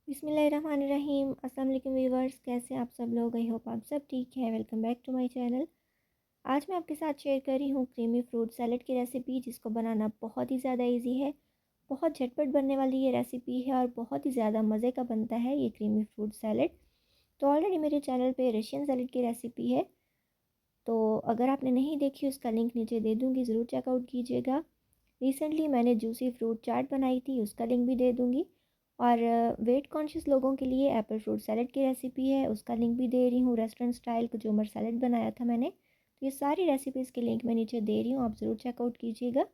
बिस्मिल्लाहिर्रहमानिर्रहीम। अस्सलाम वालेकुम व्यूवर्स, कैसे हैं आप सब लोग। आई होप आप सब ठीक है। Welcome back to my channel. आज मैं आपके साथ शेयर कर रही हूँ क्रीमी फ्रूट सैलेड की रेसिपी, जिसको बनाना बहुत ही ज़्यादा इजी है। बहुत झटपट बनने वाली ये रेसिपी है और बहुत ही ज़्यादा मज़े का बनता है ये क्रीमी फ्रूट सैलेड। तो ऑलरेडी मेरे चैनल पर रशियन सैलेड की रेसिपी है, तो अगर आपने नहीं देखी उसका लिंक नीचे दे दूँगी, ज़रूर चेकआउट कीजिएगा। रिसेंटली मैंने जूसी फ्रूट चाट बनाई थी, उसका लिंक भी दे दूँगी। और वेट कॉन्शियस लोगों के लिए एप्पल फ्रूट सैलेड की रेसिपी है, उसका लिंक भी दे रही हूँ। रेस्टोरेंट स्टाइल कुकुम्बर सैलेड बनाया था मैंने, तो ये सारी रेसिपीज़ के लिंक मैं नीचे दे रही हूँ, आप ज़रूर चेकआउट कीजिएगा।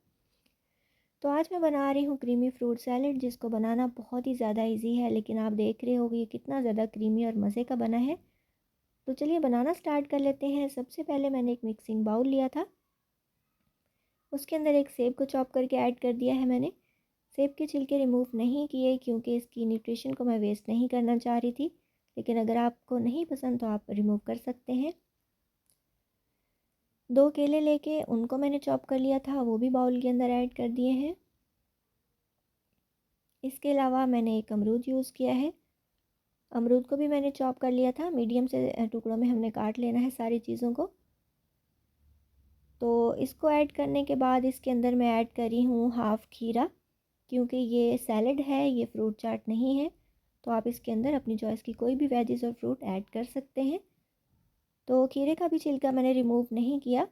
तो आज मैं बना रही हूँ क्रीमी फ्रूट सैलेड, जिसको बनाना बहुत ही ज़्यादा इजी है, लेकिन आप देख रहे होगे ये कितना ज़्यादा क्रीमी और मज़े का बना है। तो चलिए बनाना स्टार्ट कर लेते हैं। सबसे पहले मैंने एक मिक्सिंग बाउल लिया था, उसके अंदर एक सेब को चॉप करके ऐड कर दिया है मैंने। सेब के छिलके रिमूव नहीं किए, क्योंकि इसकी न्यूट्रिशन को मैं वेस्ट नहीं करना चाह रही थी, लेकिन अगर आपको नहीं पसंद तो आप रिमूव कर सकते हैं। 2 केले लेके उनको मैंने चॉप कर लिया था, वो भी बाउल के अंदर ऐड कर दिए हैं। इसके अलावा मैंने एक अमरूद यूज़ किया है, अमरूद को भी मैंने चॉप कर लिया था। मीडियम से टुकड़ों में हमने काट लेना है सारी चीज़ों को। तो इसको ऐड करने के बाद इसके अंदर मैं ऐड कर रही हूँ हाफ़ खीरा, क्योंकि ये सैलेड है, ये फ्रूट चाट नहीं है। तो आप इसके अंदर अपनी चॉइस की कोई भी वेजिस और फ्रूट ऐड कर सकते हैं। तो खीरे का भी छिलका मैंने रिमूव नहीं किया,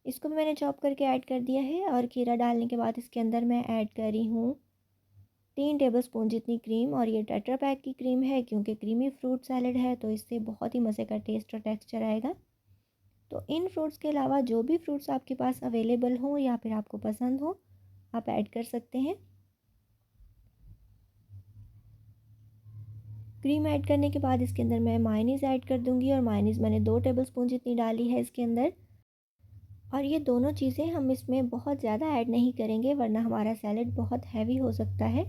इसको भी मैंने चॉप करके ऐड कर दिया है। और खीरा डालने के बाद इसके अंदर मैं ऐड कर रही हूँ 3 टेबलस्पून जितनी क्रीम। और ये टेट्रा पैक की क्रीम है, क्योंकि क्रीमी फ्रूट सैलेड है तो इससे बहुत ही मज़े का टेस्ट और टेक्सचर आएगा। तो इन फ्रूट्स के अलावा जो भी फ्रूट्स आपके पास अवेलेबल हों या फिर आपको पसंद हो, आप ऐड कर सकते हैं। क्रीम ऐड करने के बाद इसके अंदर मैं मायोनीज़ ऐड कर दूंगी, और मायोनीज़ मैंने 2 टेबलस्पून जितनी डाली है इसके अंदर। और ये दोनों चीज़ें हम इसमें बहुत ज़्यादा ऐड नहीं करेंगे, वरना हमारा सैलेड बहुत हैवी हो सकता है।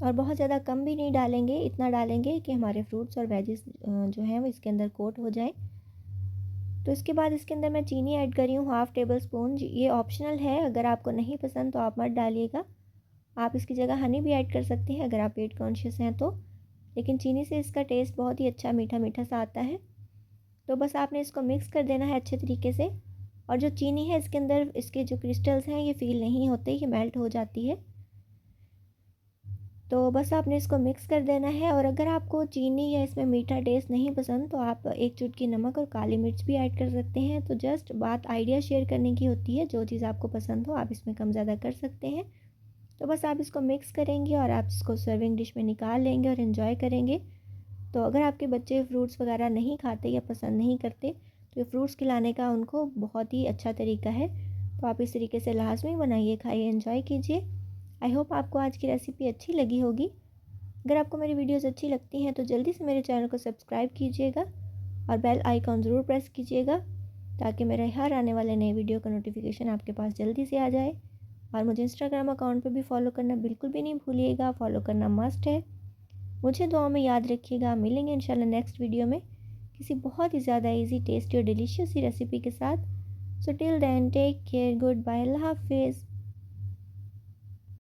और बहुत ज़्यादा कम भी नहीं डालेंगे, इतना डालेंगे कि हमारे फ्रूट्स और वेजिस जो हैं वो इसके अंदर कोट हो जाए। तो इसके बाद इसके अंदर मैं चीनी ऐड कर रही हूँ हाफ़ टेबल स्पून। ये ऑप्शनल है, अगर आपको नहीं पसंद तो आप मत डालिएगा। आप इसकी जगह हनी भी ऐड कर सकते हैं अगर आप वेट कॉन्शियस हैं तो, लेकिन चीनी से इसका टेस्ट बहुत ही अच्छा मीठा मीठा सा आता है। तो बस आपने इसको मिक्स कर देना है अच्छे तरीके से। और जो चीनी है इसके अंदर, इसके जो क्रिस्टल्स हैं ये फ़ील नहीं होते, ये मेल्ट हो जाती है। तो बस आपने इसको मिक्स कर देना है। और अगर आपको चीनी या इसमें मीठा टेस्ट नहीं पसंद तो आप 1 चुटकी नमक और काली मिर्च भी ऐड कर सकते हैं। तो जस्ट बात आइडिया शेयर करने की होती है, जो चीज़ आपको पसंद हो आप इसमें कम ज़्यादा कर सकते हैं। तो बस आप इसको मिक्स करेंगे और आप इसको सर्विंग डिश में निकाल लेंगे और इन्जॉय करेंगे। तो अगर आपके बच्चे फ्रूट्स वगैरह नहीं खाते या पसंद नहीं करते, तो ये फ्रूट्स खिलाने का उनको बहुत ही अच्छा तरीका है। तो आप इस तरीके से लाजमी बनाइए, खाइए, एंजॉय कीजिए। आई होप आपको आज की रेसिपी अच्छी लगी होगी। अगर आपको मेरी वीडियोस अच्छी लगती हैं तो जल्दी से मेरे चैनल को सब्सक्राइब कीजिएगा और बेल आइकॉन ज़रूर प्रेस कीजिएगा, ताकि मेरे हर आने वाले नए वीडियो का नोटिफिकेशन आपके पास जल्दी से आ जाए। और मुझे इंस्टाग्राम अकाउंट पे भी फॉलो करना बिल्कुल भी नहीं भूलिएगा, फॉलो करना मस्ट है। मुझे दुआ में याद रखिएगा। मिलेंगे इंशाल्लाह नेक्स्ट वीडियो में किसी बहुत ही ज़्यादा इजी, टेस्टी और डिलीशियस सी रेसिपी के साथ। So till then take care, good bye, अल्लाह हाफिज़।